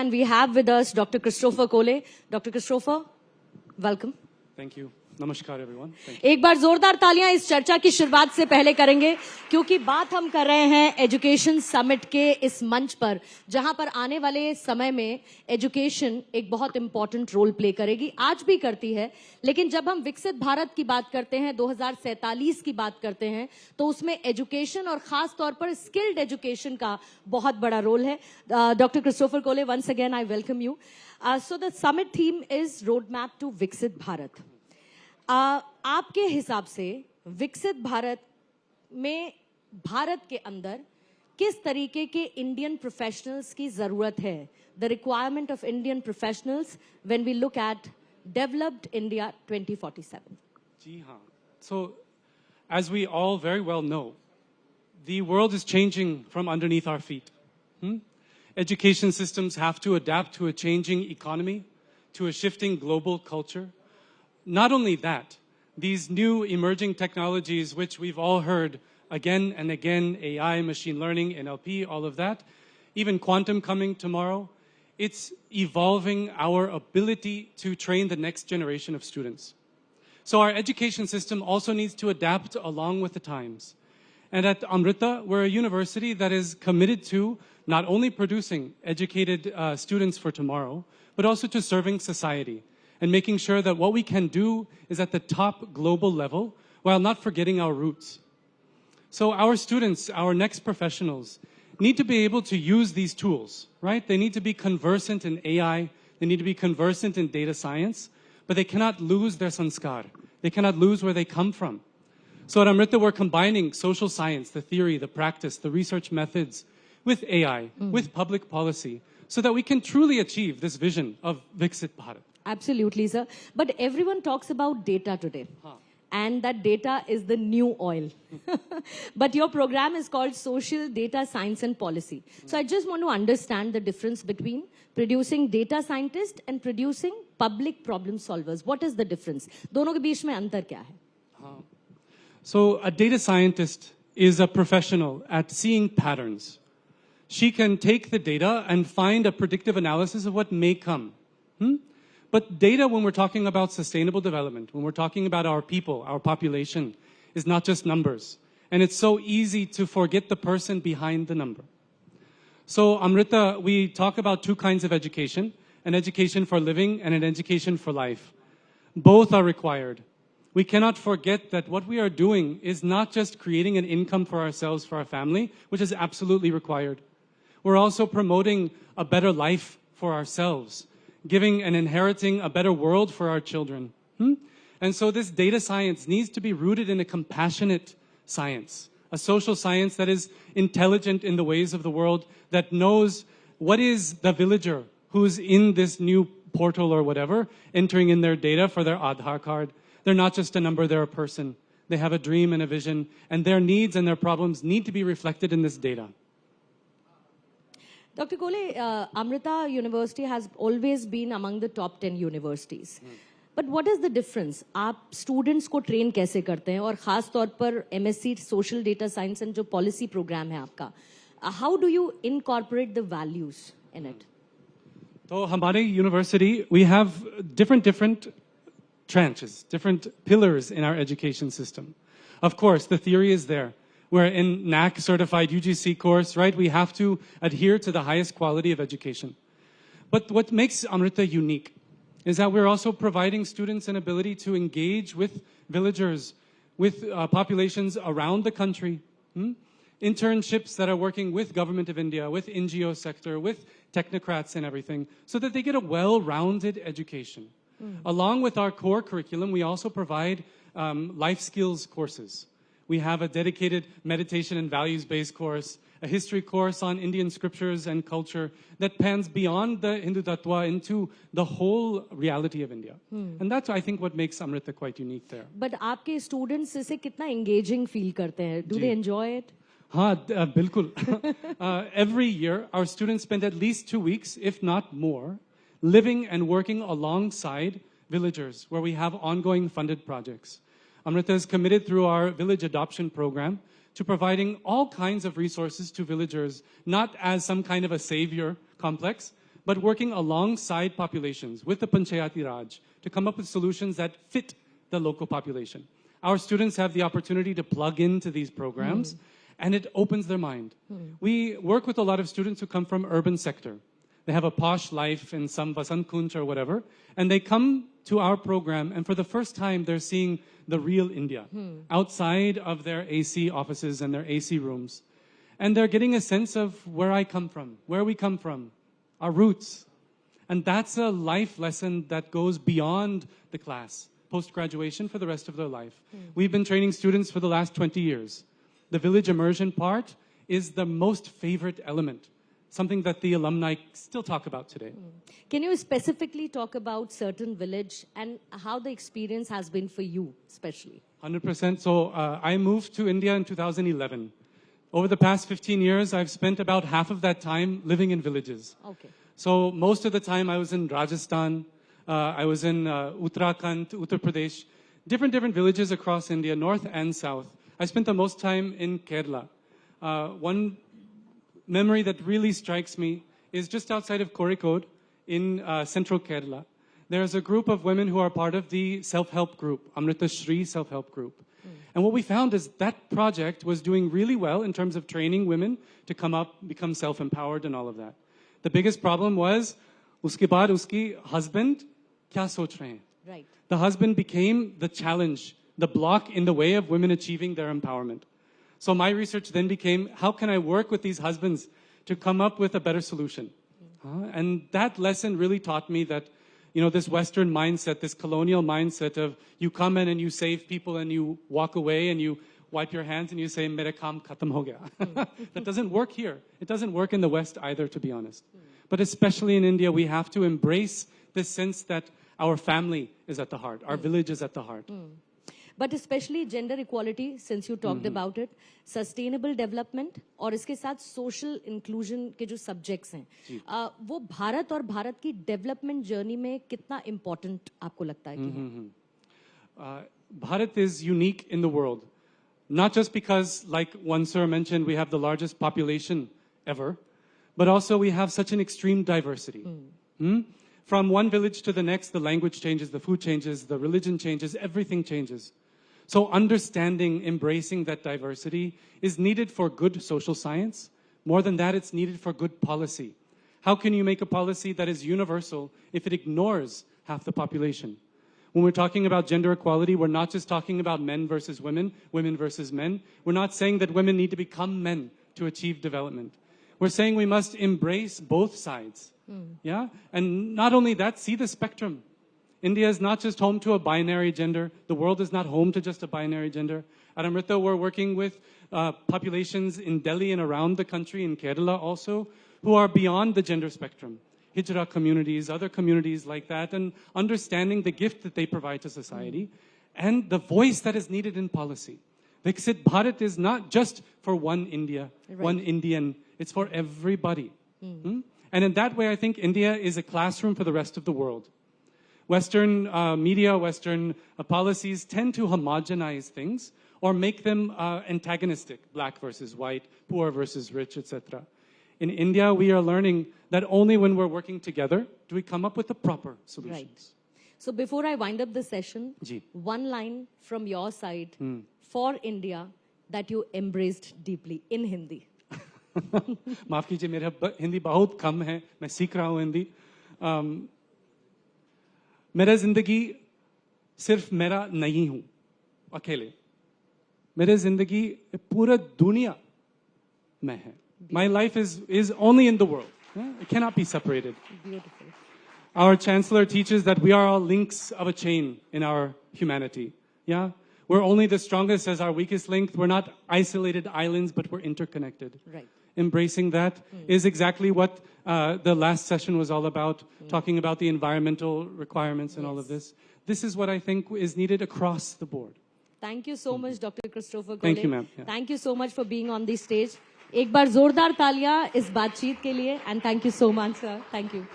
And we have with us Dr. Christopher Coley. Dr. Christopher, welcome. Thank you. Namaskar everyone. एक बार जोरदार तालियां इस चर्चा की शुरुआत से पहले करेंगे क्योंकि बात हम कर रहे हैं एजुकेशन समिट के इस मंच पर जहां पर आने वाले समय में एजुकेशन एक बहुत इंपॉर्टेंट रोल प्ले करेगी, आज भी करती है। लेकिन जब हम विकसित भारत की बात करते हैं, 2047 की बात करते हैं, तो उसमें एजुकेशन और खास तौर पर स्किल्ड एजुकेशन का बहुत बड़ा रोल है। Doctor Christopher Coley, once again I welcome you. So the summit theme is road map to Viksit Bharat. आपके हिसाब से विकसित भारत में भारत के अंदर किस तरीके के इंडियन प्रोफेशनल्स की जरूरत है? The requirement of Indian professionals when we look at developed India 2047। जी हाँ. So, as we all very well know, the world is changing from underneath our feet. Education systems have to adapt to a changing economy, to a shifting global culture. Not only that, these new emerging technologies, which we've all heard again and again, AI, machine learning, NLP, all of that, even quantum coming tomorrow, it's evolving our ability to train the next generation of students. So our education system also needs to adapt along with the times. And at Amrita, we're a university that is committed to not only producing educated students for tomorrow, but also to serving society and making sure that what we can do is at the top global level while not forgetting our roots. So our students, our next professionals, need to be able to use these tools, right? They need to be conversant in AI, they need to be conversant in data science, but they cannot lose their sanskar. They cannot lose where they come from. So at Amrita, we're combining social science, the theory, the practice, the research methods, with AI, with public policy, so that we can truly achieve this vision of Viksit Bharat. Absolutely, sir. But everyone talks about data today. And that data is the new oil. But your program is called Social Data Science and Policy. So I just want to understand the difference between producing data scientists and producing public problem solvers. What is the difference? दोनों के बीच में अंतर क्या है? So a data scientist is a professional at seeing patterns. She can take the data and find a predictive analysis of what may come. But data, when we're talking about sustainable development, when we're talking about our people, our population, is not just numbers. And it's so easy to forget the person behind the number. So Amrita, we talk about two kinds of education, an education for living and an education for life. Both are required. We cannot forget that what we are doing is not just creating an income for ourselves, for our family, which is absolutely required. We're also promoting a better life for ourselves, giving and inheriting a better world for our children. And so this data science needs to be rooted in a compassionate science, a social science that is intelligent in the ways of the world, that knows what is the villager who's in this new portal or whatever, entering in their data for their Aadhaar card. They're not just a number, they're a person. They have a dream and a vision, and their needs and their problems need to be reflected in this data. Dr. Coley, Amrita University has always been among the top 10 universities. But what is the difference? आप students को train कैसे करते हैं और खास तौर पर MSc Social Data Science and जो policy program है आपका, how do you incorporate the values in it? So हमारे university, we have different tranches, different pillars in our education system. Of course, the theory is there. We're in NAC certified UGC course, right? We have to adhere to the highest quality of education. But what makes Amrita unique is that we're also providing students an ability to engage with villagers, with populations around the country, internships that are working with Government of India, with NGO sector, with technocrats and everything, so that they get a well-rounded education. Along with our core curriculum, we also provide life skills courses. We have a dedicated meditation and values-based course, a history course on Indian scriptures and culture that pans beyond the Hindu Tattva into the whole reality of India. And that's, I think, what makes Amrita quite unique there. But आपके students इसे कितना engaging feel करते हैं? Do they enjoy it? हाँ, बिल्कुल. Every year, our students spend at least 2 weeks, if not more, living and working alongside villagers where we have ongoing funded projects. Amrita is committed through our village adoption program to providing all kinds of resources to villagers, not as some kind of a savior complex, but working alongside populations with the Panchayati Raj to come up with solutions that fit the local population. Our students have the opportunity to plug into these programs, and it opens their mind. We work with a lot of students who come from urban sector. They have a posh life in some Vasant Kunj or whatever, and they come to our program, and for the first time, they're seeing the real India outside of their AC offices and their AC rooms. And they're getting a sense of where I come from, where we come from, our roots. And that's a life lesson that goes beyond the class, post-graduation for the rest of their life. We've been training students for the last 20 years. The village immersion part is the most favorite element, something that the alumni still talk about today. Can you specifically talk about certain village and how the experience has been for you, especially? 100%. So I moved to India in 2011. Over the past 15 years, I've spent about half of that time living in villages. Okay. So most of the time I was in Rajasthan, I was in Uttarakhand, Uttar Pradesh, different villages across India, north and south. I spent the most time in Kerala. One memory that really strikes me is just outside of Kozhikode in central Kerala. There's a group of women who are part of the self-help group, Amrita Shri self-help group. And what we found is that project was doing really well in terms of training women to come up, become self-empowered and all of that. The biggest problem was, uske baad uski husband kya soch rahe hain? Right. The husband became the challenge, the block in the way of women achieving their empowerment. So my research then became, how can I work with these husbands to come up with a better solution? And that lesson really taught me that, you know, this Western mindset, this colonial mindset of you come in and you save people and you walk away and you wipe your hands and you say, mere kaam khatam ho gaya. That doesn't work here. It doesn't work in the West either, to be honest. But especially in India, we have to embrace this sense that our family is at the heart, our village is at the heart. But especially gender equality, since you talked about it, sustainable development और इसके साथ social inclusion के जो subjects हैं, वो भारत और भारत की development journey में कितना important आपको लगता है कि है? Bharat is unique in the world, not just because, like one sir mentioned, we have the largest population ever, but also we have such an extreme diversity. From one village to the next, the language changes, the food changes, the religion changes, everything changes. So understanding, embracing that diversity is needed for good social science. More than that, it's needed for good policy. How can you make a policy that is universal if it ignores half the population? When we're talking about gender equality, we're not just talking about men versus women, women versus men. We're not saying that women need to become men to achieve development. We're saying we must embrace both sides. Yeah? And not only that, see the spectrum. India is not just home to a binary gender. The world is not home to just a binary gender. At Amrita, we're working with populations in Delhi and around the country, in Kerala also, who are beyond the gender spectrum. Hijra communities, other communities like that, and understanding the gift that they provide to society and the voice that is needed in policy. Viksit Bharat is not just for one India, one Indian. It's for everybody. And in that way, I think India is a classroom for the rest of the world. Western media, Western policies tend to homogenize things or make them antagonistic, black versus white, poor versus rich, etc. In India, we are learning that only when we're working together do we come up with the proper solutions. Right. So before I wind up the session, one line from your side for India that you embraced deeply in Hindi. माफ कीजिए मेरा हिंदी बहुत कम है मैं सीख रहा हूँ हिंदी मेरा जिंदगी सिर्फ मेरा नहीं हूँ अकेले मेरे जिंदगी पूरा दुनिया में है my life is only in the world. It cannot be separated. Beautiful. Our chancellor teaches that we are all links of a chain in our humanity. Yeah, we're only the strongest as our weakest link. We're not isolated islands, but we're interconnected. Right. Embracing that is exactly what the last session was all about, talking about the environmental requirements and all of this. This is what I think is needed across the board. Thank you so much, Dr. Christopher Coley. Thank you, ma'am. Yeah. Thank you so much for being on this stage. एक बार जोरदार तालियां इस बातचीत के लिए and thank you so much, sir. Thank you.